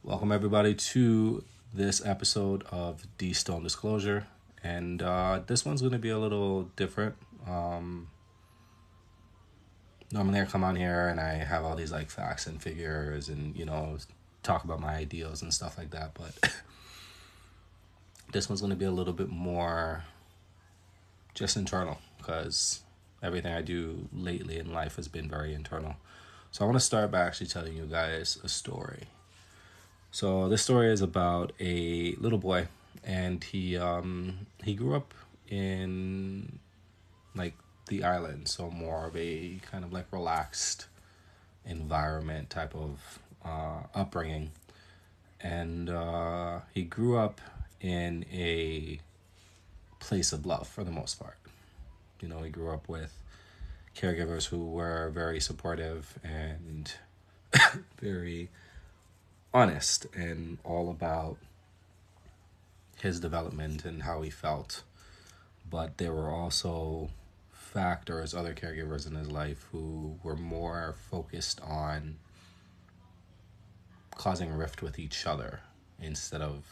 Welcome, everybody, to this episode of D Stone Disclosure. And this one's going to be a little different. Normally, I come on here and I have all these like facts and figures and, talk about my ideals and stuff like that. But this one's going to be a little bit more just internal because everything I do lately in life has been very internal. So I want to start by actually telling you guys a story. So this story is about a little boy, and he grew up in like the island, so more of a kind of like relaxed environment type of upbringing, and he grew up in a place of love for the most part. He grew up with caregivers who were very supportive and very honest and all about his development and how he felt. But there were also factors, other caregivers in his life who were more focused on causing rift with each other instead of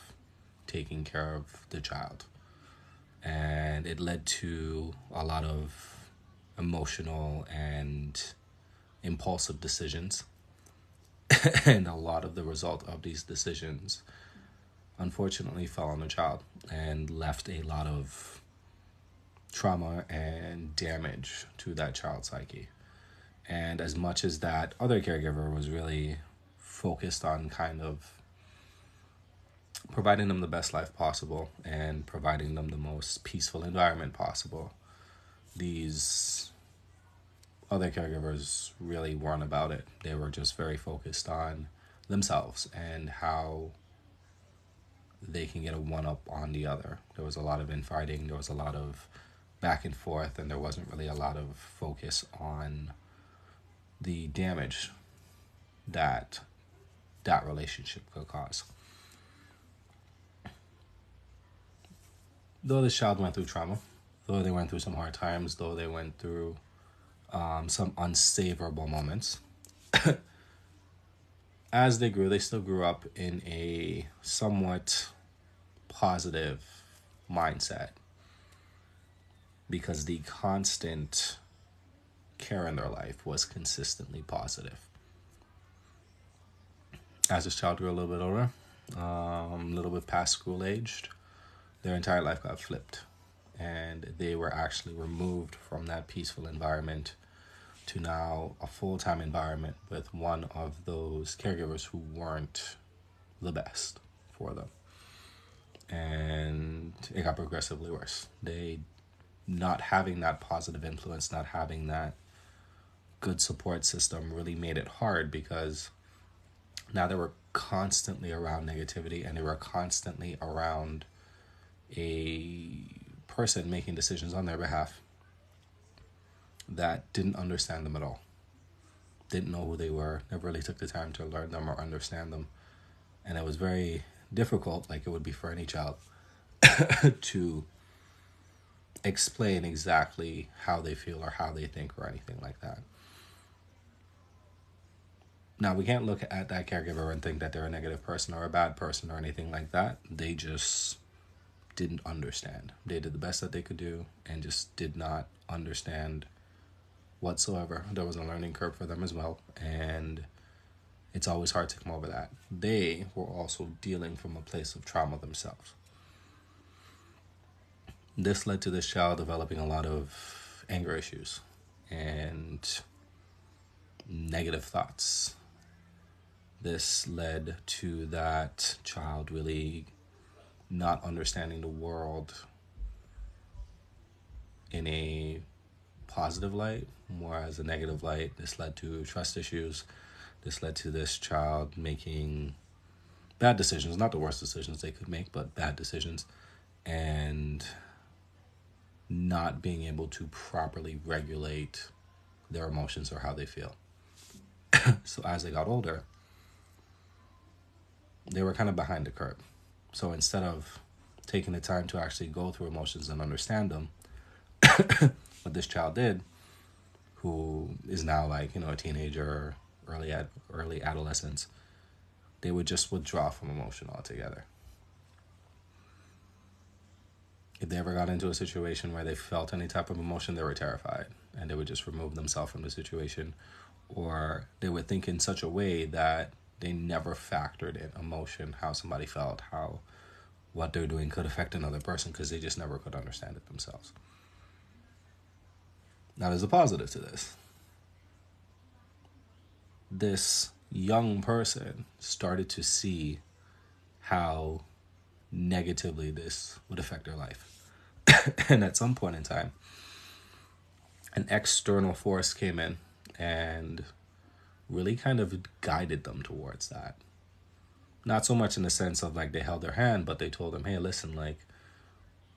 taking care of the child. And it led to a lot of emotional and impulsive decisions. And a lot of the result of these decisions unfortunately fell on the child and left a lot of trauma and damage to that child's psyche. And as much as that other caregiver was really focused on kind of providing them the best life possible and providing them the most peaceful environment possible, these other caregivers really weren't about it. They were just very focused on themselves and how they can get a one-up on the other. There was a lot of infighting, there was a lot of back and forth, and there wasn't really a lot of focus on the damage that that relationship could cause. Though this child went through trauma, though they went through some hard times, though they went through some unsavorable moments, as they grew, they still grew up in a somewhat positive mindset because the constant care in their life was consistently positive. As this child grew a little bit older, a little bit past school aged, their entire life got flipped, and they were actually removed from that peaceful environment to now a full-time environment with one of those caregivers who weren't the best for them. And it got progressively worse. They not having that positive influence, not having that good support system really made it hard because now they were constantly around negativity and they were constantly around a person making decisions on their behalf that didn't understand them at all, didn't know who they were, never really took the time to learn them or understand them. And it was very difficult, like it would be for any child, to explain exactly how they feel or how they think or anything like that. Now, we can't look at that caregiver and think that they're a negative person or a bad person or anything like that. They just didn't understand. They did the best that they could do and just did not understand whatsoever. There was a learning curve for them as well, and it's always hard to come over that. They were also dealing from a place of trauma themselves. This led to this child developing a lot of anger issues and negative thoughts. This led to that child really not understanding the world in a positive light, more as a negative light. This led to trust issues. This led to this child making bad decisions, not the worst decisions they could make, but bad decisions, and not being able to properly regulate their emotions or how they feel. So as they got older, they were kind of behind the curve. So instead of taking the time to actually go through emotions and understand them, what this child did, who is now like, a teenager, early adolescence, they would just withdraw from emotion altogether. If they ever got into a situation where they felt any type of emotion, they were terrified and they would just remove themselves from the situation, or they would think in such a way that they never factored in emotion, how somebody felt, how what they're doing could affect another person, because they just never could understand it themselves. Now, there's a positive to this. This young person started to see how negatively this would affect their life. And at some point in time, an external force came in and really kind of guided them towards that. Not so much in the sense of like they held their hand, but they told them, hey, listen, like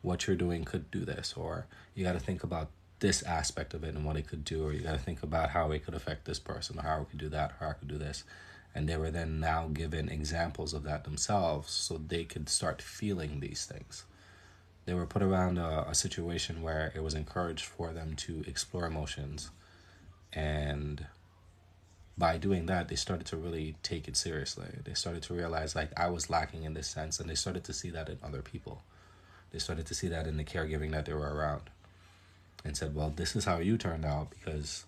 what you're doing could do this, or you got to think about this aspect of it and what it could do, or you got to think about how it could affect this person, or how it could do that, or how it could do this. And they were then now given examples of that themselves so they could start feeling these things. They were put around a situation where it was encouraged for them to explore emotions. And by doing that, they started to really take it seriously. They started to realize, like, I was lacking in this sense, and they started to see that in other people. They started to see that in the caregiving that they were around, and said, well, this is how you turned out because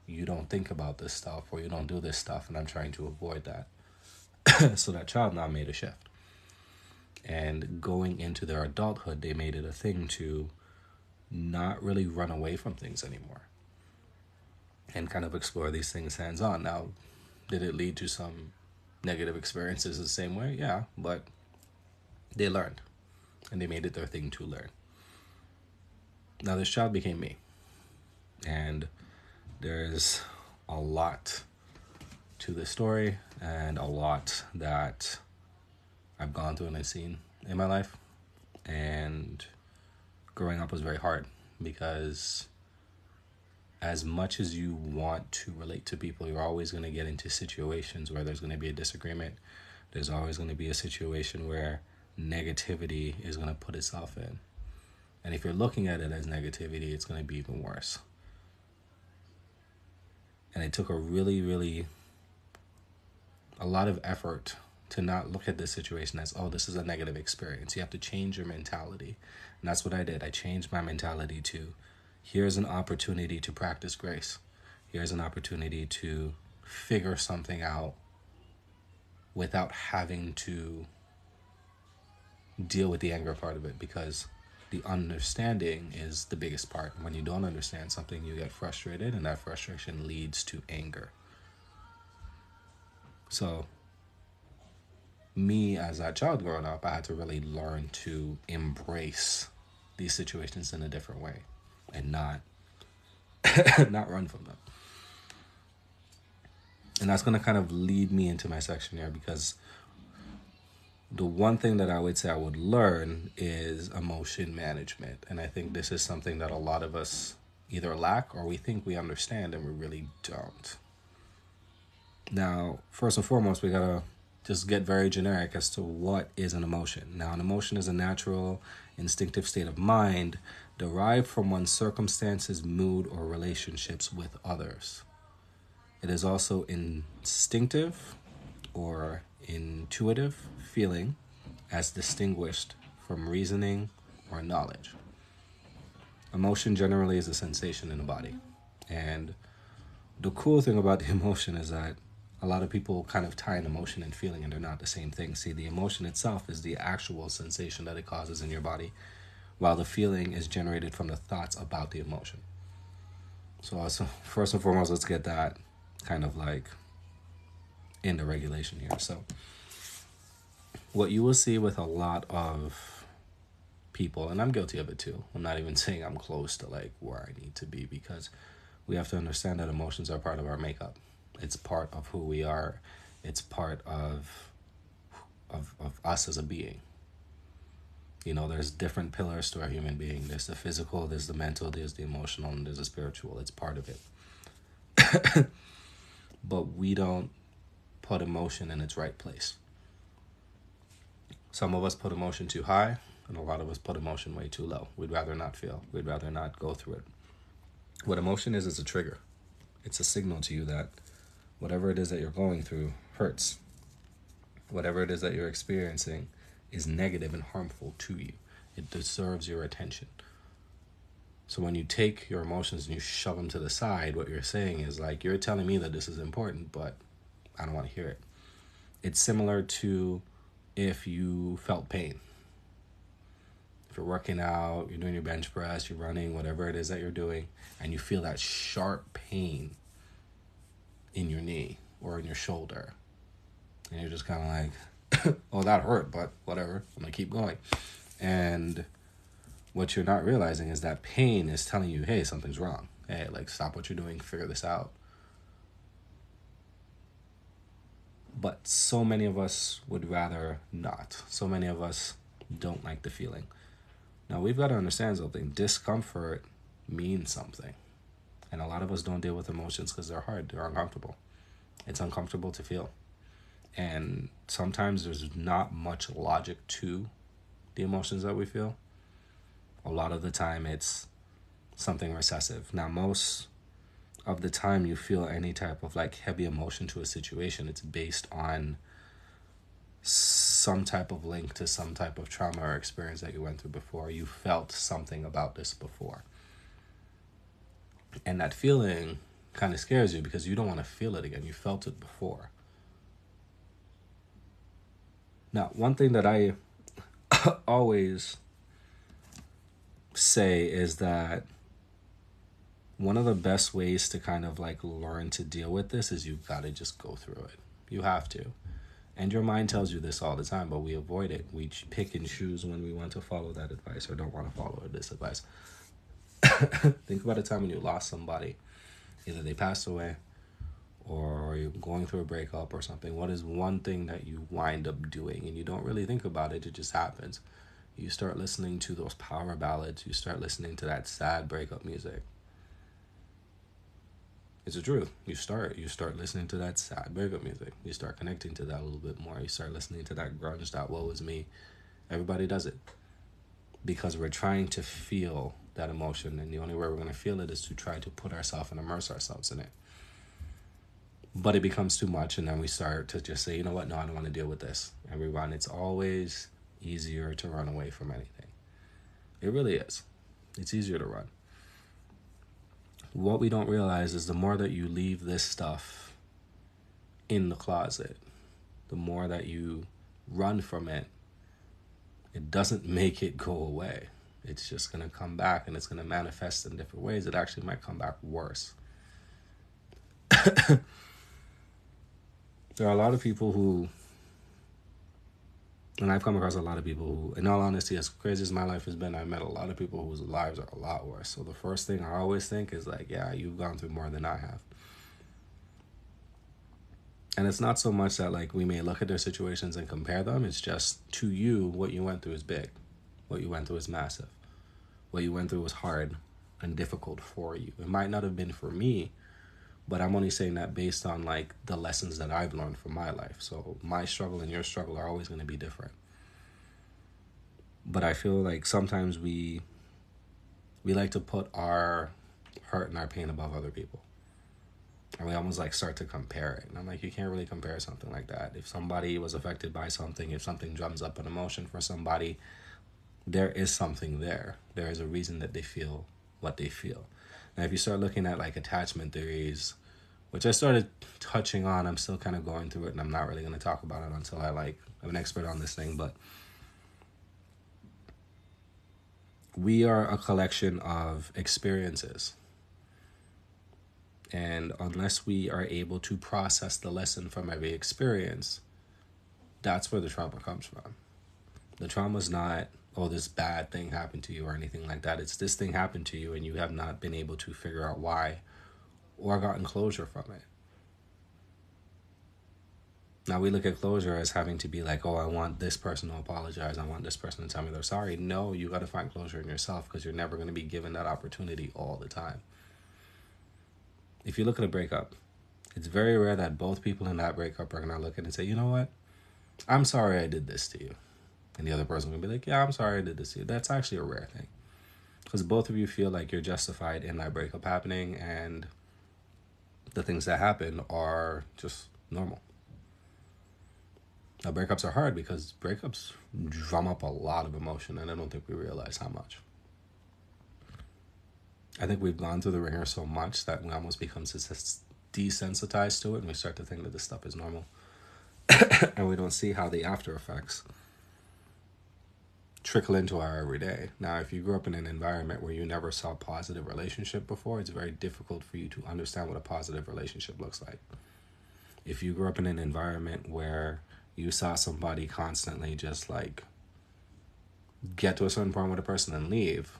you don't think about this stuff, or you don't do this stuff, and I'm trying to avoid that. So that child now made a shift. And going into their adulthood, they made it a thing to not really run away from things anymore and kind of explore these things hands-on. Now, did it lead to some negative experiences the same way? Yeah, but they learned, and they made it their thing to learn. Now, this child became me, and there's a lot to this story and a lot that I've gone through and I've seen in my life. And growing up was very hard because as much as you want to relate to people, you're always going to get into situations where there's going to be a disagreement. There's always going to be a situation where negativity is going to put itself in. And if you're looking at it as negativity, it's going to be even worse. And it took a lot of effort to not look at this situation as, oh, this is a negative experience. You have to change your mentality. And that's what I did. I changed my mentality to, here's an opportunity to practice grace. Here's an opportunity to figure something out without having to deal with the anger part of it, because the understanding is the biggest part. When you don't understand something, you get frustrated, and that frustration leads to anger. So me as a child growing up, I had to really learn to embrace these situations in a different way and not run from them. And that's going to kind of lead me into my section here, because the one thing that I would say I would learn is emotion management. And I think this is something that a lot of us either lack or we think we understand and we really don't. Now, first and foremost, we got to just get very generic as to what is an emotion. Now, an emotion is a natural, instinctive state of mind derived from one's circumstances, mood, or relationships with others. It is also instinctive or intuitive feeling as distinguished from reasoning or knowledge. Emotion generally is a sensation in the body. And the cool thing about the emotion is that a lot of people kind of tie an emotion and feeling, and they're not the same thing. See, the emotion itself is the actual sensation that it causes in your body, while the feeling is generated from the thoughts about the emotion. So first and foremost, let's get that kind of like in the regulation here. So what you will see with a lot of people, and I'm guilty of it too. I'm not even saying I'm close to like where I need to be, because we have to understand that emotions are part of our makeup. It's part of who we are. It's part of us as a being. You know, there's different pillars to our human being. There's the physical, there's the mental, there's the emotional, and there's the spiritual. It's part of it. But we don't put emotion in its right place. Some of us put emotion too high, and a lot of us put emotion way too low. We'd rather not feel. We'd rather not go through it. What emotion is a trigger. It's a signal to you that whatever it is that you're going through hurts. whatever it is that you're experiencing is negative and harmful to you. It deserves your attention. So when you take your emotions and you shove them to the side, what you're saying is like, you're telling me that this is important, but I don't want to hear it. It's similar to if you felt pain. If you're working out, you're doing your bench press, you're running, whatever it is that you're doing, and you feel that sharp pain in your knee or in your shoulder, and you're just kind of like, oh, that hurt, but whatever, I'm going to keep going. And what you're not realizing is that pain is telling you, hey, something's wrong. Hey, like, stop what you're doing, figure this out. But so many of us would rather not. So many of us don't like the feeling. Now, we've got to understand something. Discomfort means something. And a lot of us don't deal with emotions because they're hard, they're uncomfortable. It's uncomfortable to feel. And sometimes there's not much logic to the emotions that we feel. A lot of the time it's something recessive. Now, most of the time you feel any type of like heavy emotion to a situation, it's based on some type of link to some type of trauma or experience that you went through before. You felt something about this before. And that feeling kind of scares you because you don't want to feel it again. You felt it before. Now, one thing that I always say is that one of the best ways to kind of like learn to deal with this is you've got to just go through it. You have to. And your mind tells you this all the time, but we avoid it. We pick and choose when we want to follow that advice or don't want to follow this advice. Think about a time when you lost somebody. Either they passed away or you're going through a breakup or something. What is one thing that you wind up doing? And you don't really think about it. It just happens. You start listening to those power ballads. You start listening to that sad breakup music. It's the truth. You start listening to that sad breakup music. You start connecting to that a little bit more. You start listening to that grunge, that woe is me. Everybody does it. Because we're trying to feel that emotion. And the only way we're going to feel it is to try to put ourselves and immerse ourselves in it. But it becomes too much. And then we start to just say, you know what? No, I don't want to deal with this. And we run. It's always easier to run away from anything. It really is. It's easier to run. What we don't realize is the more that you leave this stuff in the closet, the more that you run from it, it doesn't make it go away. It's just going to come back and it's going to manifest in different ways. It actually might come back worse. There are a lot of people who, and I've come across a lot of people who, in all honesty, as crazy as my life has been, I've met a lot of people whose lives are a lot worse. So the first thing I always think is like, yeah, you've gone through more than I have. And it's not so much that like we may look at their situations and compare them. It's just, to you, what you went through is big. What you went through is massive. What you went through was hard and difficult for you. It might not have been for me, but I'm only saying that based on like the lessons that I've learned from my life. So my struggle and your struggle are always going to be different. But I feel like sometimes we like to put our hurt and our pain above other people. And we almost like start to compare it. And I'm like, you can't really compare something like that. If somebody was affected by something, if something drums up an emotion for somebody, there is something there. There is a reason that they feel what they feel. Now, if you start looking at like attachment theories, which I started touching on, I'm still kind of going through it and I'm not really going to talk about it until I'm an expert on this thing, but we are a collection of experiences. And unless we are able to process the lesson from every experience, that's where the trauma comes from. The trauma is not, oh, this bad thing happened to you or anything like that. It's this thing happened to you and you have not been able to figure out why or gotten closure from it. Now we look at closure as having to be like, oh, I want this person to apologize. I want this person to tell me they're sorry. No, you got to find closure in yourself because you're never going to be given that opportunity all the time. If you look at a breakup, it's very rare that both people in that breakup are going to look at it and say, you know what? I'm sorry I did this to you. And the other person will be like, yeah, I'm sorry I did this to you. That's actually a rare thing. Because both of you feel like you're justified in that breakup happening and the things that happen are just normal. Now, breakups are hard because breakups drum up a lot of emotion, and I don't think we realize how much. I think we've gone through the ringer so much that we almost become desensitized to it, and we start to think that this stuff is normal. And we don't see how the after effects trickle into our everyday. Now, if you grew up in an environment where you never saw a positive relationship before, it's very difficult for you to understand what a positive relationship looks like. If you grew up in an environment where you saw somebody constantly just like get to a certain point with a person and leave,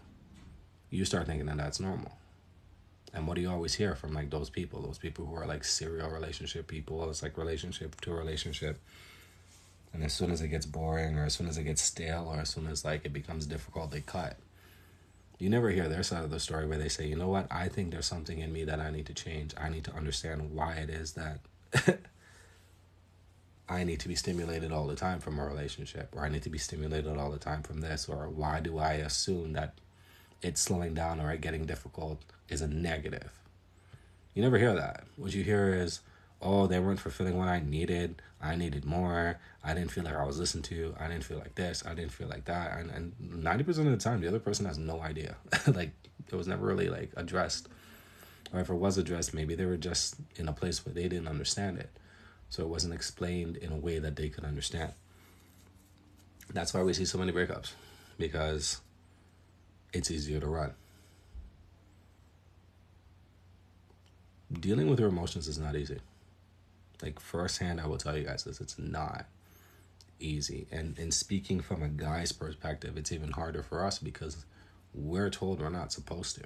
you start thinking that that's normal. And what do you always hear from like those people who are like serial relationship people? It's like relationship to relationship. And as soon as it gets boring, or as soon as it gets stale, or as soon as like it becomes difficult, they cut. You never hear their side of the story where they say, you know what, I think there's something in me that I need to change. I need to understand why it is that I need to be stimulated all the time from a relationship, or I need to be stimulated all the time from this, or why do I assume that it's slowing down or it getting difficult is a negative. You never hear that. What you hear is, oh, they weren't fulfilling what I needed more, I didn't feel like I was listened to, I didn't feel like this, I didn't feel like that. And 90% of the time, the other person has no idea. Like, it was never really like addressed. Or if it was addressed, maybe they were just in a place where they didn't understand it. So it wasn't explained in a way that they could understand. That's why we see so many breakups, because it's easier to run. Dealing with your emotions is not easy. Like, firsthand, I will tell you guys this, it's not easy. And speaking from a guy's perspective, it's even harder for us because we're told we're not supposed to.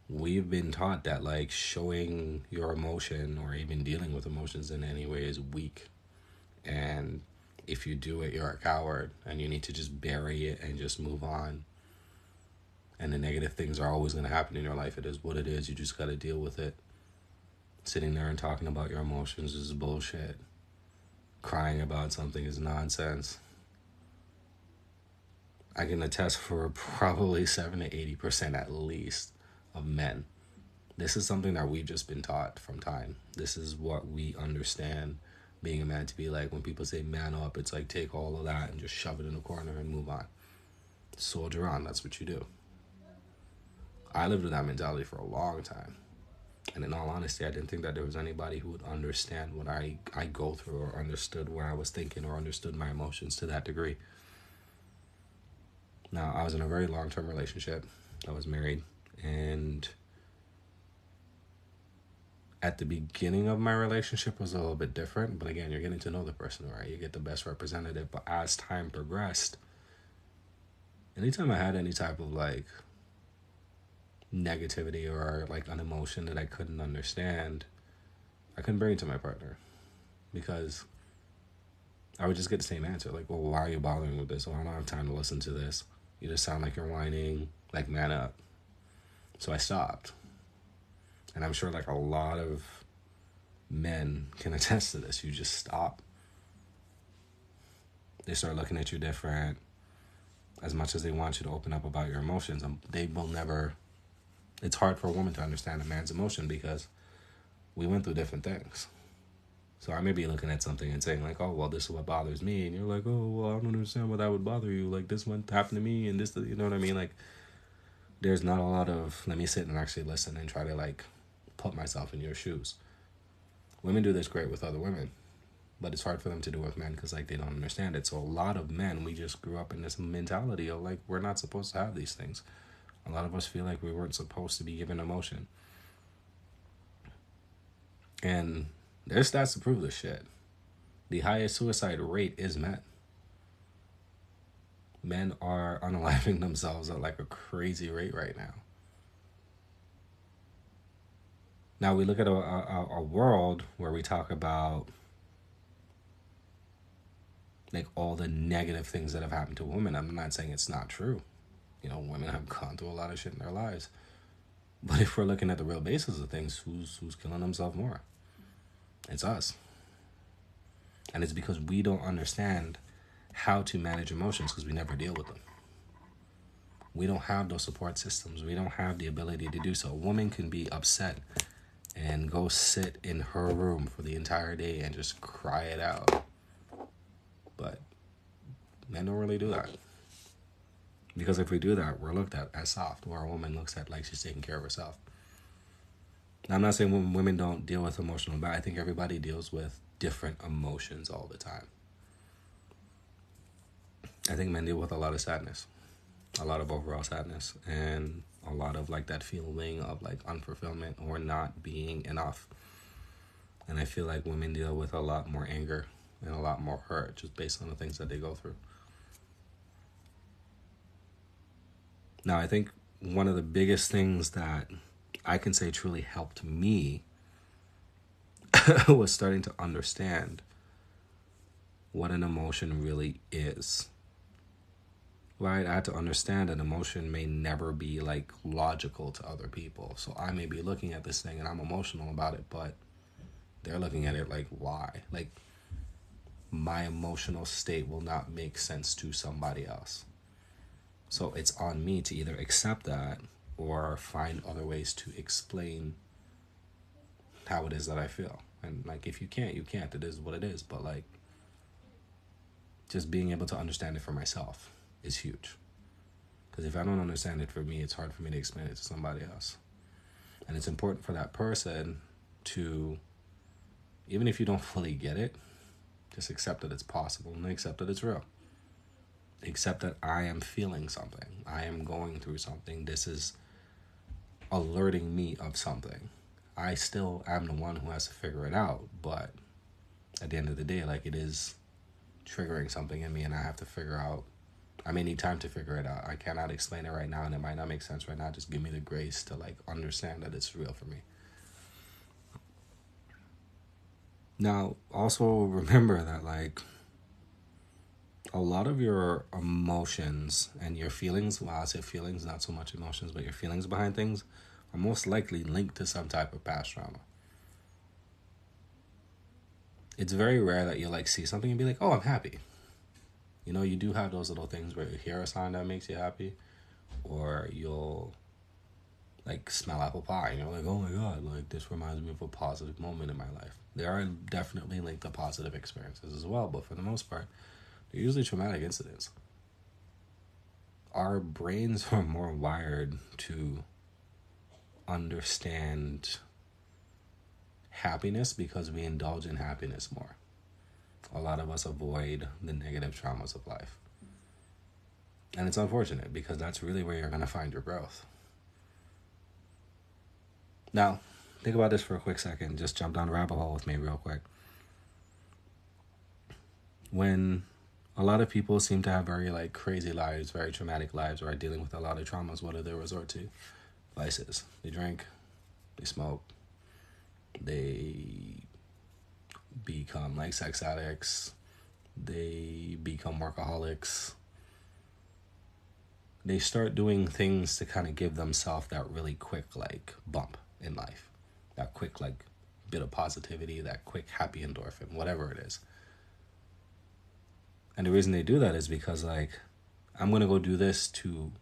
We've been taught that like showing your emotion or even dealing with emotions in any way is weak. And if you do it, you're a coward and you need to just bury it and just move on. And the negative things are always going to happen in your life. It is what it is. You just got to deal with it. Sitting there and talking about your emotions is bullshit. Crying about something is nonsense. I can attest for probably 70 to 80% at least of men. This is something that we've just been taught from time. This is what we understand being a man to be like. When people say man up, it's like take all of that and just shove it in a corner and move on. Soldier on, that's what you do. I lived with that mentality for a long time. And in all honesty, I didn't think that there was anybody who would understand what I go through, or understood what I was thinking, or understood my emotions to that degree. Now, I was in a very long-term relationship. I was married. And at the beginning of my relationship was a little bit different. But again, you're getting to know the person, right? You get the best representative. But as time progressed, anytime I had any type of like negativity or like an emotion that I couldn't understand, I couldn't bring it to my partner, because I would just get the same answer. Like, well, why are you bothering with this? Well, I don't have time to listen to this. You just sound like you're whining. Like, man up. So I stopped. And I'm sure like a lot of men can attest to this. You just stop. They start looking at you different. As much as they want you to open up about your emotions, they will never. It's hard for a woman to understand a man's emotion because we went through different things. So I may be looking at something and saying like, oh, well, this is what bothers me. And you're like, oh, well, I don't understand why that would bother you. Like, this one happened to me and this, you know what I mean? Like, there's not a lot of, let me sit and actually listen and try to like put myself in your shoes. Women do this great with other women, but it's hard for them to do with men because like they don't understand it. So a lot of men, we just grew up in this mentality of like, we're not supposed to have these things. A lot of us feel like we weren't supposed to be given emotion. And there's stats to prove this shit. The highest suicide rate is men. Men are unaliving themselves at like a crazy rate right now. Now we look at a world where we talk about like all the negative things that have happened to women. I'm not saying it's not true. You know, women have gone through a lot of shit in their lives. But if we're looking at the real basis of things, who's killing themselves more? It's us. And it's because we don't understand how to manage emotions because we never deal with them. We don't have those support systems. We don't have the ability to do so. A woman can be upset and go sit in her room for the entire day and just cry it out. Men don't really do that. Because if we do that, we're looked at as soft, where a woman looks at like she's taking care of herself. Now, I'm not saying women don't deal with emotional, but I think everybody deals with different emotions all the time. I think men deal with a lot of sadness, a lot of overall sadness, and a lot of like that feeling of like unfulfillment or not being enough. And I feel like women deal with a lot more anger and a lot more hurt just based on the things that they go through. Now, I think one of the biggest things that I can say truly helped me was starting to understand what an emotion really is. Right? I had to understand that emotion may never be like logical to other people. So I may be looking at this thing and I'm emotional about it, but they're looking at it like, why? Like, my emotional state will not make sense to somebody else. So it's on me to either accept that or find other ways to explain how it is that I feel. And like, if you can't, you can't. It is what it is. But like, just being able to understand it for myself is huge. Because if I don't understand it for me, it's hard for me to explain it to somebody else. And it's important for that person to, even if you don't fully get it, just accept that it's possible and accept that it's real. Accept that I am feeling something. I am going through something. This is alerting me of something. I still am the one who has to figure it out, but at the end of the day, like, it is triggering something in me and I have to figure out. I may need time to figure it out. I cannot explain it right now and it might not make sense right now. Just give me the grace to like understand that it's real for me. Now, also remember that like a lot of your emotions and your feelings, well, I say feelings, not so much emotions, but your feelings behind things are most likely linked to some type of past trauma. It's very rare that you'll like see something and be like, oh, I'm happy. You know, you do have those little things where you hear a sound that makes you happy, or you'll like smell apple pie and you're like, oh my God, like this reminds me of a positive moment in my life. There are definitely linked to positive experiences as well, but for the most part, they're usually traumatic incidents. Our brains are more wired to understand happiness because we indulge in happiness more. A lot of us avoid the negative traumas of life. And it's unfortunate because that's really where you're going to find your growth. Now, think about this for a quick second. Just jump down the rabbit hole with me real quick. When a lot of people seem to have very like crazy lives, very traumatic lives, or are dealing with a lot of traumas, what do they resort to? Vices. They drink, they smoke, they become like sex addicts, they become workaholics. They start doing things to kind of give themselves that really quick like bump in life, that quick like bit of positivity, that quick happy endorphin, whatever it is. And the reason they do that is because like, I'm going to go do this to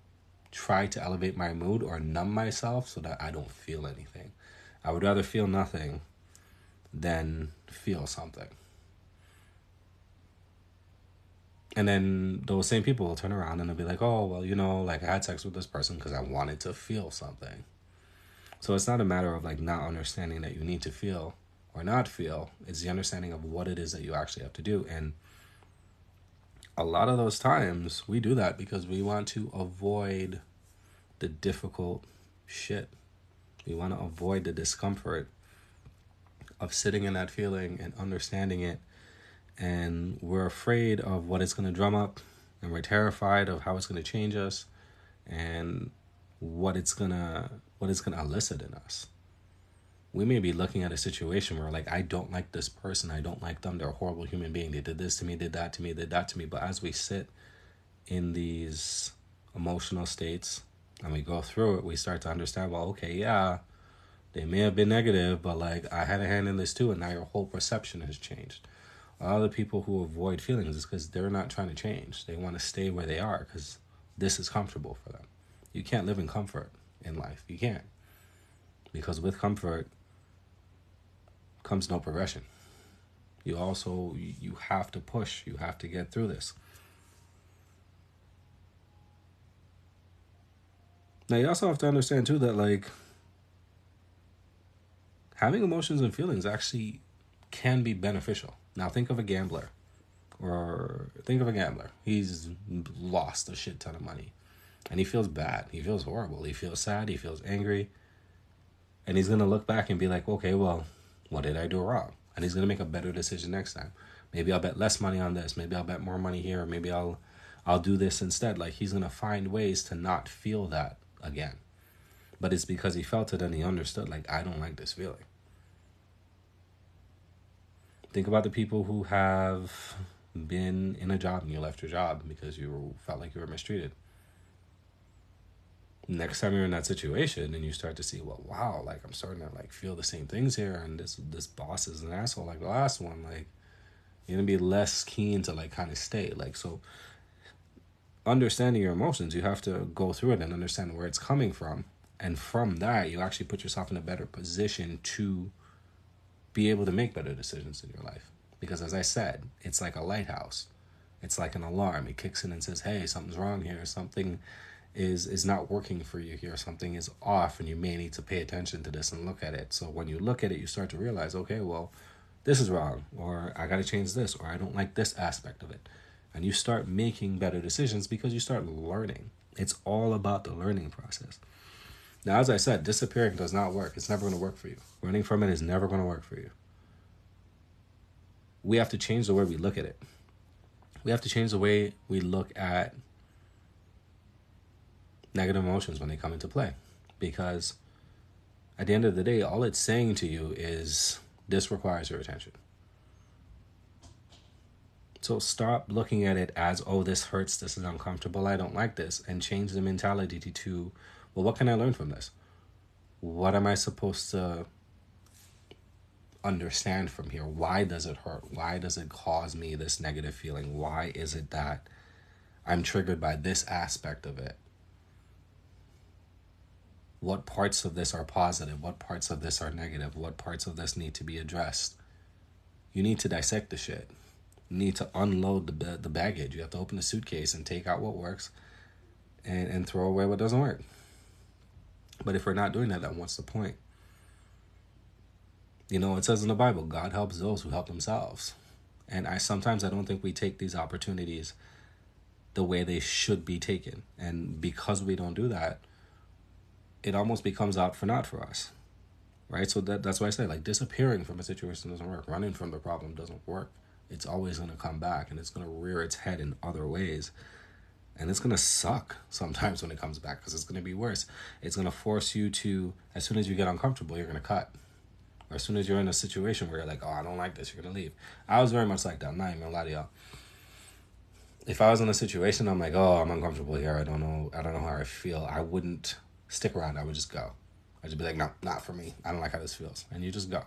try to elevate my mood or numb myself so that I don't feel anything. I would rather feel nothing than feel something. And then those same people will turn around and they'll be like, oh, well, you know, like I had sex with this person because I wanted to feel something. So it's not a matter of like not understanding that you need to feel or not feel. It's the understanding of what it is that you actually have to do. And a lot of those times we do that because we want to avoid the difficult shit. We want to avoid the discomfort of sitting in that feeling and understanding it. And we're afraid of what it's going to drum up, and we're terrified of how it's going to change us and what it's going to elicit in us. We may be looking at a situation where like, I don't like this person, I don't like them, they're a horrible human being, they did this to me, did that to me, did that to me. But as we sit in these emotional states and we go through it, we start to understand, well, okay, yeah, they may have been negative, but like I had a hand in this too, and now your whole perception has changed. A lot of the people who avoid feelings is because they're not trying to change. They want to stay where they are because this is comfortable for them. You can't live in comfort in life. You can't. Because with comfort comes no progression. You have to push. You have to get through this. Now, you also have to understand, too, that, like, having emotions and feelings actually can be beneficial. Now, think of a gambler. He's lost a shit ton of money. And he feels bad. He feels horrible. He feels sad. He feels angry. And he's going to look back and be like, okay, well, what did I do wrong? And he's going to make a better decision next time. Maybe I'll bet less money on this. Maybe I'll bet more money here. Or maybe I'll do this instead. Like, he's going to find ways to not feel that again. But it's because he felt it and he understood, like, I don't like this feeling. Think about the people who have been in a job and you left your job because you felt like you were mistreated. Next time you're in that situation and you start to see, well, wow, like, I'm starting to, like, feel the same things here, and this boss is an asshole like the last one, like, you're gonna be less keen to, like, kind of stay. Like, so understanding your emotions, you have to go through it and understand where it's coming from, and from that you actually put yourself in a better position to be able to make better decisions in your life. Because, as I said, it's like a lighthouse. It's like an alarm. It kicks in and says, hey, something's wrong here. Something is not working for you here. Something is off, and you may need to pay attention to this and look at it. So when you look at it, you start to realize, okay, well, this is wrong, or I got to change this, or I don't like this aspect of it. And you start making better decisions because you start learning. It's all about the learning process. Now, as I said, disappearing does not work. It's never going to work for you. Running from it is never going to work for you. We have to change the way we look at it. We have to change the way we look at negative emotions when they come into play. Because at the end of the day, all it's saying to you is, this requires your attention. So stop looking at it as, oh, this hurts, this is uncomfortable, I don't like this, and change the mentality to, well, what can I learn from this? What am I supposed to understand from here? Why does it hurt? Why does it cause me this negative feeling? Why is it that I'm triggered by this aspect of it? What parts of this are positive? What parts of this are negative? What parts of this need to be addressed? You need to dissect the shit. You need to unload the baggage. You have to open the suitcase and take out what works and throw away what doesn't work. But if we're not doing that, then what's the point? You know, it says in the Bible, God helps those who help themselves. And sometimes I don't think we take these opportunities the way they should be taken. And because we don't do that, it almost becomes out for naught for us. Right? So that's why I say, like, disappearing from a situation doesn't work. Running from the problem doesn't work. It's always going to come back, and it's going to rear its head in other ways. And it's going to suck sometimes when it comes back, because it's going to be worse. It's going to force you to, as soon as you get uncomfortable, you're going to cut. Or as soon as you're in a situation where you're like, oh, I don't like this, you're going to leave. I was very much like that. I'm not even going to lie to y'all. If I was in a situation, I'm like, oh, I'm uncomfortable here, I don't know how I feel, I wouldn't stick around. I would just go. I'd just be like, no, not for me. I don't like how this feels. And you just go.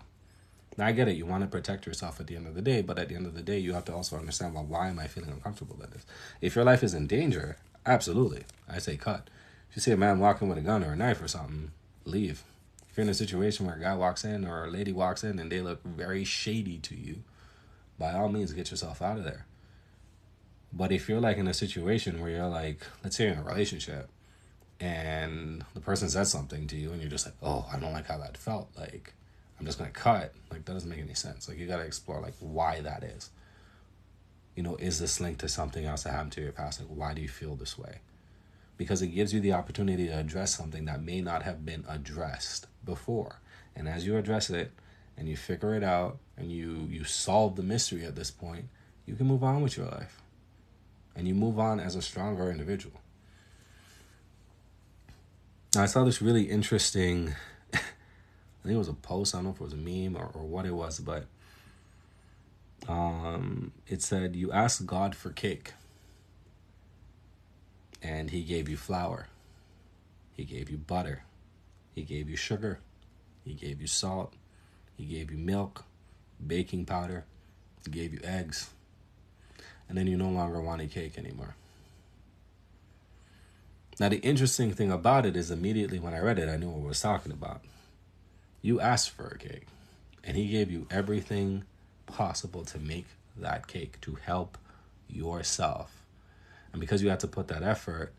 Now, I get it. You want to protect yourself at the end of the day, but at the end of the day, you have to also understand, well, why am I feeling uncomfortable with this? If your life is in danger, absolutely, I say cut. If you see a man walking with a gun or a knife or something, leave. If you're in a situation where a guy walks in or a lady walks in and they look very shady to you, by all means, get yourself out of there. But if you're like in a situation where you're like, let's say you're in a relationship and the person said something to you and you're just like, oh, I don't like how that felt, like, I'm just going to cut. Like, that doesn't make any sense. Like, you got to explore, like, why that is. You know, is this linked to something else that happened to your past? Like, why do you feel this way? Because it gives you the opportunity to address something that may not have been addressed before. And as you address it and you figure it out and you solve the mystery at this point, you can move on with your life. And you move on as a stronger individual. Now, I saw this really interesting, I think it was a post, I don't know if it was a meme or what it was, but it said, you asked God for cake, and he gave you flour, he gave you butter, he gave you sugar, he gave you salt, he gave you milk, baking powder, he gave you eggs, and then you no longer wanted cake anymore. Now, the interesting thing about it is immediately when I read it, I knew what it was talking about. You asked for a cake, and he gave you everything possible to make that cake, to help yourself. And because you had to put that effort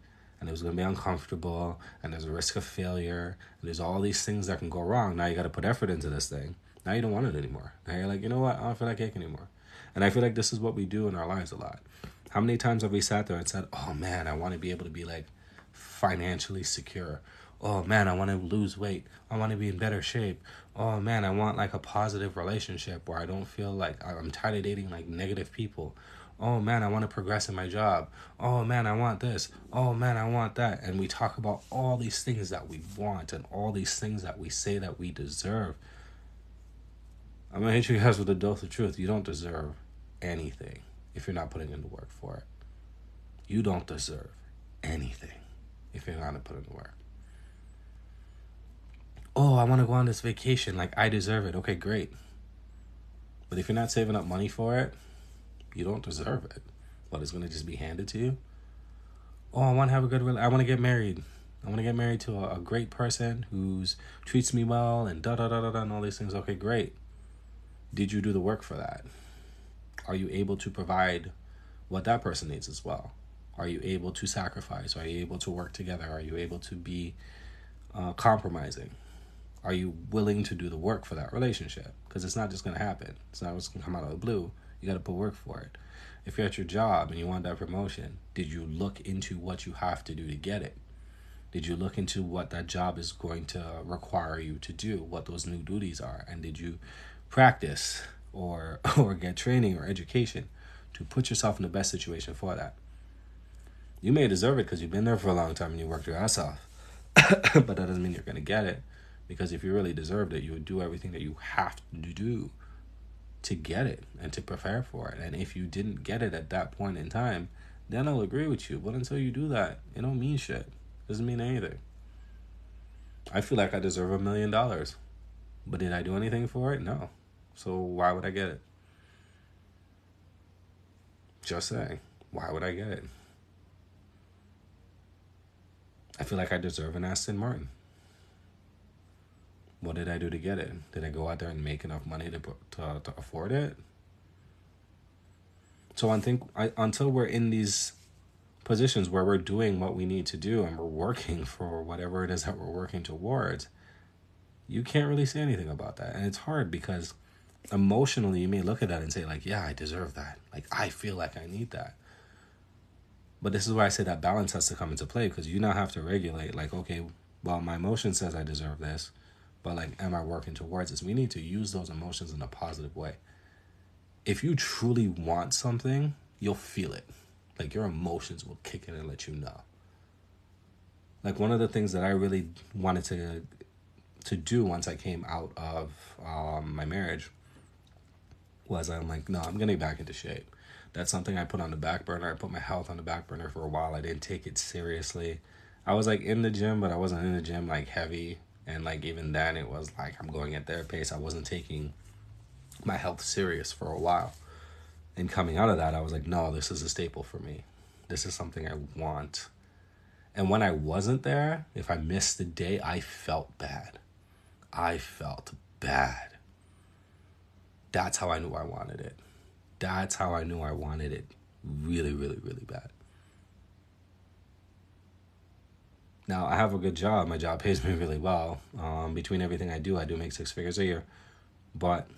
and it was going to be uncomfortable, and there's a risk of failure, and there's all these things that can go wrong. Now you got to put effort into this thing. Now you don't want it anymore. Now you're like, you know what? I don't feel like cake anymore. And I feel like this is what we do in our lives a lot. How many times have we sat there and said, oh man, I want to be able to be like financially secure. Oh man, I want to lose weight. I want to be in better shape. Oh man, I want like a positive relationship where I don't feel like I'm tired of dating like negative people. Oh man, I want to progress in my job. Oh man, I want this. Oh man, I want that. And we talk about all these things that we want and all these things that we say that we deserve. I'm going to hit you guys with a dose of truth. You don't deserve anything if you're not putting in the work for it. You don't deserve anything if you're not putting in the work. Oh, I want to go on this vacation. Like, I deserve it. Okay, great. But if you're not saving up money for it, you don't deserve it. But it's going to just be handed to you. Oh, I want to have a good I want to get married. I want to get married to a great person who treats me well and da-da-da-da-da and all these things. Okay, great. Did you do the work for that? Are you able to provide what that person needs as well? Are you able to sacrifice? Are you able to work together? Are you able to be compromising? Are you willing to do the work for that relationship? Because it's not just going to happen. It's not just going to come out of the blue. You got to put work for it. If you're at your job and you want that promotion, did you look into what you have to do to get it? Did you look into what that job is going to require you to do, what those new duties are? And did you practice or get training or education to put yourself in the best situation for that? You may deserve it because you've been there for a long time and you worked your ass off. But that doesn't mean you're going to get it. Because if you really deserved it, you would do everything that you have to do to get it and to prepare for it. And if you didn't get it at that point in time, then I'll agree with you. But until you do that, it don't mean shit. Doesn't mean anything. I feel like I deserve $1 million. But did I do anything for it? No. So why would I get it? Just saying. Why would I get it? I feel like I deserve an Aston Martin. What did I do to get it? Did I go out there and make enough money to afford it? So I think until we're in these positions where we're doing what we need to do and we're working for whatever it is that we're working towards, you can't really say anything about that. And it's hard because emotionally you may look at that and say like, yeah, I deserve that. Like, I feel like I need that. But this is why I say that balance has to come into play, because you now have to regulate like, okay, well, my emotion says I deserve this. But like, am I working towards this? We need to use those emotions in a positive way. If you truly want something, you'll feel it. Like, your emotions will kick in and let you know. Like, one of the things that I really wanted to do once I came out of my marriage was I'm like, no, I'm going to get back into shape. That's something I put on the back burner. I put my health on the back burner for a while. I didn't take it seriously. I was like in the gym, but I wasn't in the gym like heavy. And like even then it was like I'm going at their pace. I wasn't taking my health serious for a while. And coming out of that, I was like, no, this is a staple for me. This is something I want. And when I wasn't there, if I missed the day, I felt bad. I felt bad. That's how I knew I wanted it. That's how I knew I wanted it really, really, really bad. Now, I have a good job. My job pays me really well. Between everything I do make 6 figures a year. But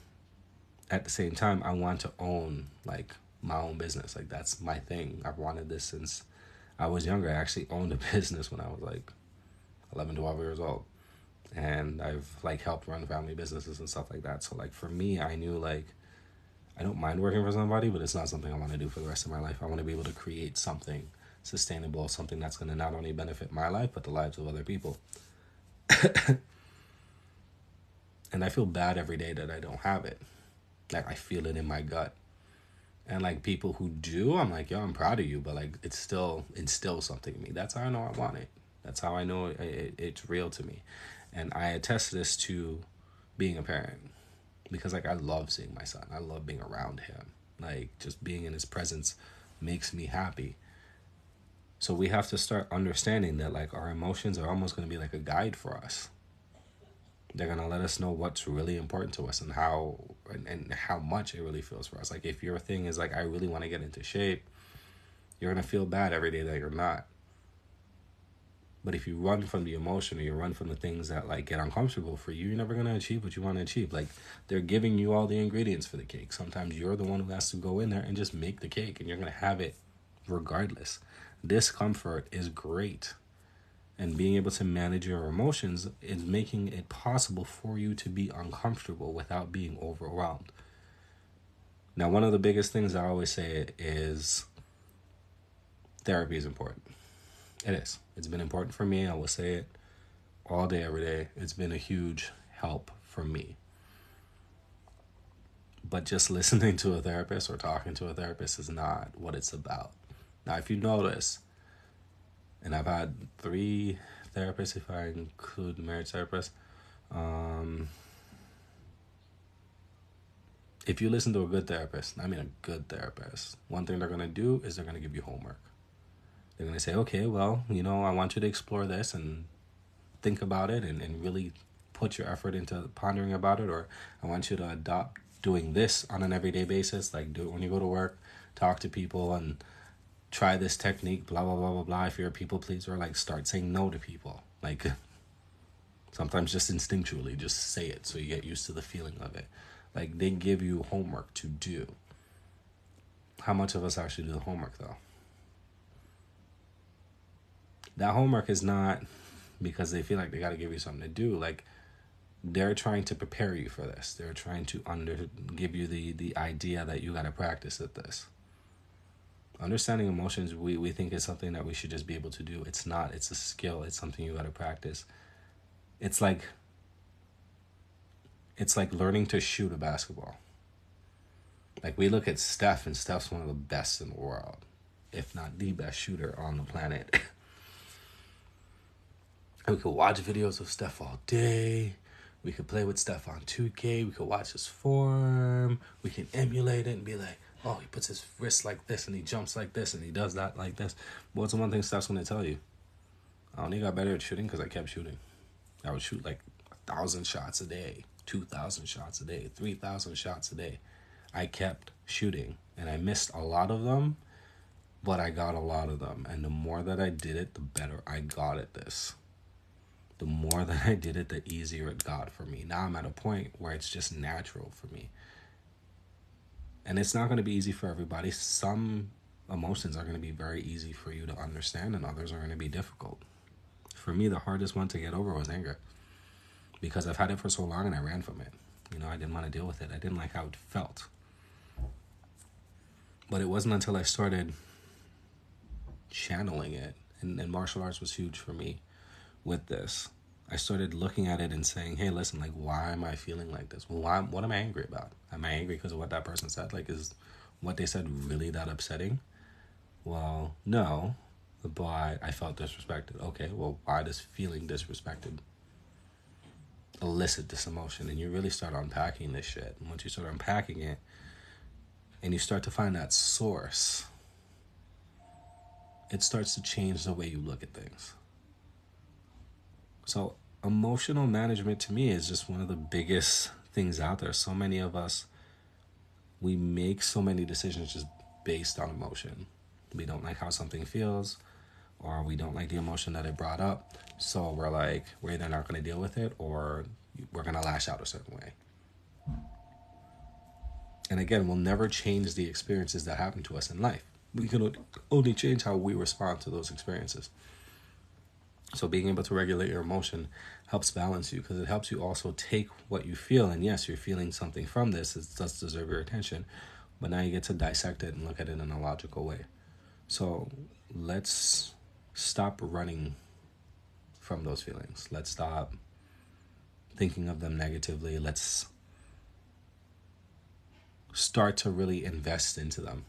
at the same time, I want to own, like, my own business. Like, that's my thing. I've wanted this since I was younger. I actually owned a business when I was, like, 11, 12 years old. And I've, like, helped run family businesses and stuff like that. So, like, for me, I knew, like, I don't mind working for somebody, but it's not something I want to do for the rest of my life. I want to be able to create something sustainable, something that's going to not only benefit my life, but the lives of other people. And I feel bad every day that I don't have it. Like, I feel it in my gut. And, like, people who do, I'm like, yo, I'm proud of you, but, like, it's still instills something in me. That's how I know I want it. That's how I know it's real to me. And I attest this to being a parent. Because, like, I love seeing my son. I love being around him. Like, just being in his presence makes me happy. So we have to start understanding that, like, our emotions are almost going to be like a guide for us. They're going to let us know what's really important to us and how much it really feels for us. Like, if your thing is, like, I really want to get into shape, you're going to feel bad every day that you're not. But if you run from the emotion or you run from the things that like get uncomfortable for you, you're never gonna achieve what you want to achieve. Like they're giving you all the ingredients for the cake. Sometimes you're the one who has to go in there and just make the cake, and you're gonna have it regardless. Discomfort is great. And being able to manage your emotions is making it possible for you to be uncomfortable without being overwhelmed. Now, one of the biggest things I always say is therapy is important. It is. It's been important for me. I will say it all day, every day. It's been a huge help for me. But just listening to a therapist or talking to a therapist is not what it's about. Now, if you notice, and I've had 3 therapists, if I include marriage therapists, if you listen to a good therapist, I mean a good therapist, one thing they're going to do is they're going to give you homework. They're going to say, okay, well, I want you to explore this and think about it and really put your effort into pondering about it, or I want you to adopt doing this on an everyday basis, like do it when you go to work, talk to people, and try this technique, blah, blah, blah, blah, blah. If you're a people pleaser, like start saying no to people. Like sometimes just instinctually, just say it so you get used to the feeling of it. Like they give you homework to do. How much of us actually do the homework though? That homework is not because they feel like they got to give you something to do. Like they're trying to prepare you for this. They're trying to give you the idea that you got to practice at this. Understanding emotions, we think is something that we should just be able to do. It's not. It's a skill. It's something you got to practice. It's like learning to shoot a basketball. Like we look at Steph, and Steph's one of the best in the world, if not the best shooter on the planet. We could watch videos of Steph all day. We could play with Steph on 2K. We could watch his form. We can emulate it and be like, oh, he puts his wrist like this and he jumps like this and he does that like this. But what's the one thing Steph's going to tell you? I only got better at shooting because I kept shooting. I would shoot like 1,000 shots a day, 2,000 shots a day, 3,000 shots a day. I kept shooting and I missed a lot of them, but I got a lot of them. And the more that I did it, the better I got at this. The more that I did it, the easier it got for me. Now I'm at a point where it's just natural for me. And it's not going to be easy for everybody. Some emotions are going to be very easy for you to understand, and others are going to be difficult. For me, the hardest one to get over was anger. Because I've had it for so long and I ran from it. I didn't want to deal with it. I didn't like how it felt. But it wasn't until I started channeling it, and martial arts was huge for me with this. I started looking at it and saying, hey, listen, like, why am I feeling like this? Well, what am I angry about? Am I angry because of what that person said? Like, is what they said really that upsetting? Well, no, but I felt disrespected. Okay, well, why does feeling disrespected elicit this emotion? And you really start unpacking this shit. And once you start unpacking it and you start to find that source, it starts to change the way you look at things. So emotional management to me is just one of the biggest things out there. So many of us, we make so many decisions just based on emotion. We don't like how something feels, or we don't like the emotion that it brought up. So we're either not going to deal with it or we're going to lash out a certain way. And again, we'll never change the experiences that happen to us in life. We can only change how we respond to those experiences. So being able to regulate your emotion helps balance you, because it helps you also take what you feel. And yes, you're feeling something from this. It does deserve your attention. But now you get to dissect it and look at it in a logical way. So let's stop running from those feelings. Let's stop thinking of them negatively. Let's start to really invest into them.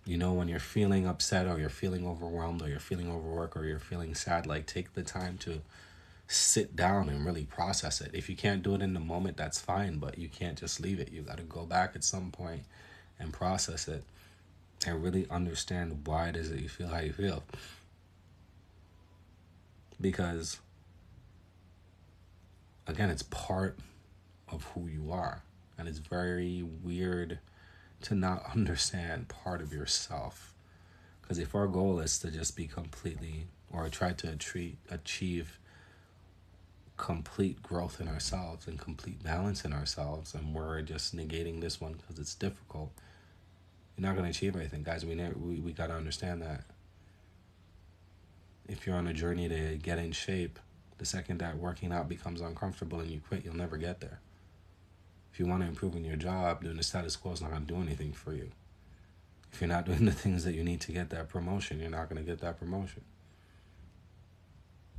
When you're feeling upset or you're feeling overwhelmed or you're feeling overworked or you're feeling sad, like take the time to sit down and really process it. If you can't do it in the moment, that's fine, but you can't just leave it. You got to go back at some point and process it and really understand why it is that you feel how you feel. Because, again, it's part of who you are. And it's very weird to not understand part of yourself. Because if our goal is to just be completely or try to achieve complete growth in ourselves and complete balance in ourselves, and we're just negating this one because it's difficult, you're not going to achieve anything, guys. We got to understand that. If you're on a journey to get in shape, the second that working out becomes uncomfortable and you quit, you'll never get there. If you want to improve in your job, doing the status quo is not going to do anything for you. If you're not doing the things that you need to get that promotion, you're not going to get that promotion.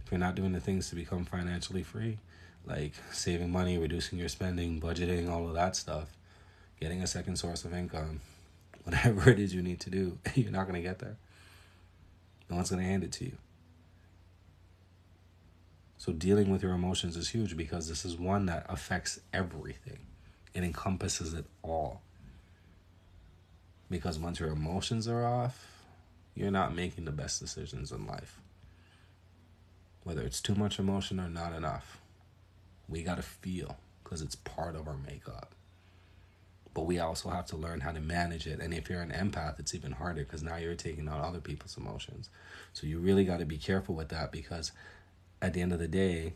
If you're not doing the things to become financially free, like saving money, reducing your spending, budgeting, all of that stuff, getting a second source of income, whatever it is you need to do, you're not going to get there. No one's going to hand it to you. So dealing with your emotions is huge, because this is one that affects everything. It encompasses it all. Because once your emotions are off, you're not making the best decisions in life. Whether it's too much emotion or not enough, we got to feel, because it's part of our makeup. But we also have to learn how to manage it. And if you're an empath, it's even harder, because now you're taking out other people's emotions. So you really got to be careful with that, because at the end of the day,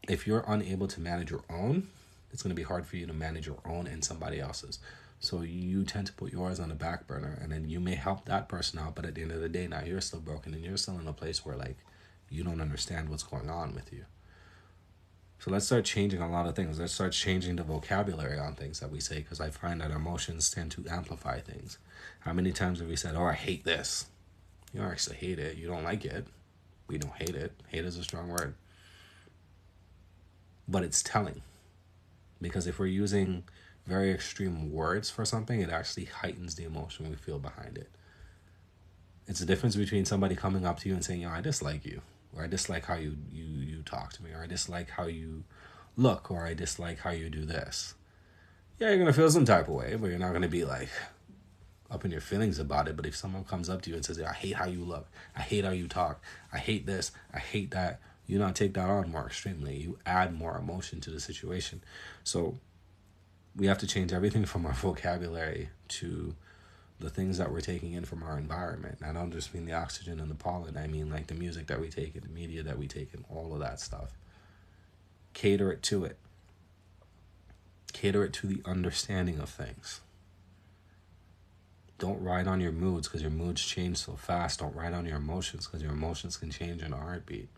if you're unable to manage your own, it's going to be hard for you to manage your own and somebody else's. So you tend to put yours on the back burner, and then you may help that person out, but at the end of the day, now you're still broken, and you're still in a place where, like, you don't understand what's going on with you. So let's start changing a lot of things. Let's start changing the vocabulary on things that we say, because I find that emotions tend to amplify things. How many times have we said, oh, I hate this? You don't actually hate it. You don't like it. We don't hate it. Hate is a strong word. But it's telling. Because if we're using very extreme words for something, it actually heightens the emotion we feel behind it. It's the difference between somebody coming up to you and saying, I dislike you. Or I dislike how you talk to me. Or I dislike how you look. Or I dislike how you do this. Yeah, you're going to feel some type of way, but you're not going to be like up in your feelings about it. But if someone comes up to you and says, I hate how you look, I hate how you talk, I hate this, I hate that, you not take that on more extremely. You add more emotion to the situation. So we have to change everything from our vocabulary to the things that we're taking in from our environment. And I don't just mean the oxygen and the pollen. I mean like the music that we take and the media that we take and all of that stuff. Cater it to it. Cater it to the understanding of things. Don't ride on your moods, because your moods change so fast. Don't ride on your emotions, because your emotions can change in a heartbeat.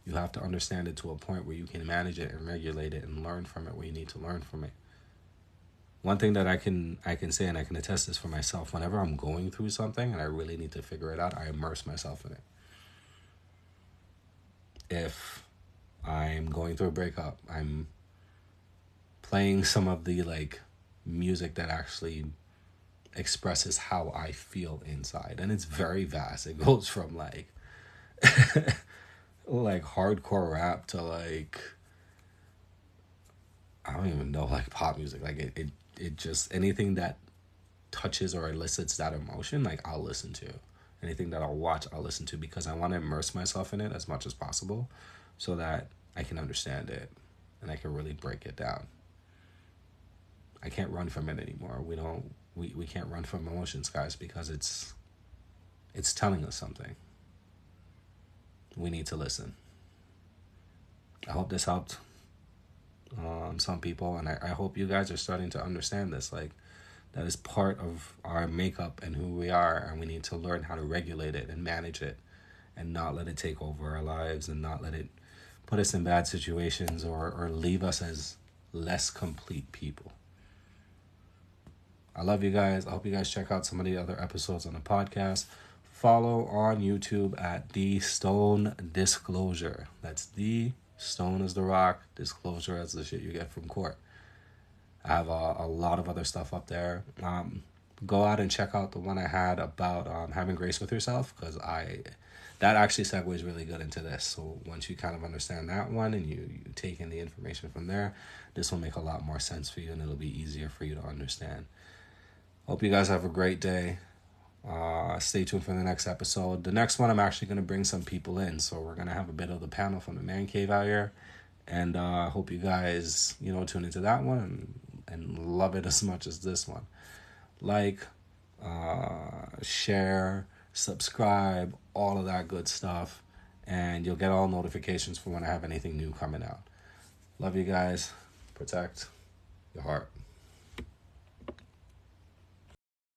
You have to understand it to a point where you can manage it and regulate it and learn from it where you need to learn from it. One thing that I can say, and I can attest this for myself, whenever I'm going through something and I really need to figure it out, I immerse myself in it. If I'm going through a breakup, I'm playing some of the like music that actually expresses how I feel inside, and it's very vast. It goes from like like hardcore rap to like, I don't even know, like pop music. Like it just, anything that touches or elicits that emotion, like I'll listen to. Anything that I'll watch, I'll listen to, because I want to immerse myself in it as much as possible so that I can understand it and I can really break it down. I can't run from it anymore. We can't run from emotions, guys, because it's telling us something. We need to listen. I hope this helped some people, and I hope you guys are starting to understand this. Like, that is part of our makeup and who we are, and we need to learn how to regulate it and manage it and not let it take over our lives and not let it put us in bad situations or leave us as less complete people. I love you guys. I hope you guys check out some of the other episodes on the podcast. Follow on YouTube at The Stone Disclosure. That's The Stone as the rock, disclosure as the shit you get from court. I have a lot of other stuff up there. Go out and check out the one I had about having grace with yourself, because that actually segues really good into this. So once you kind of understand that one and you take in the information from there, this will make a lot more sense for you and it'll be easier for you to understand. Hope you guys have a great day. Stay tuned for the next episode. The next one, I'm actually going to bring some people in. So we're going to have a bit of the panel from the Man Cave out here. And I hope you guys, tune into that one and love it as much as this one. Like, share, subscribe, all of that good stuff. and you'll get all notifications for when I have anything new coming out. Love you guys. Protect your heart.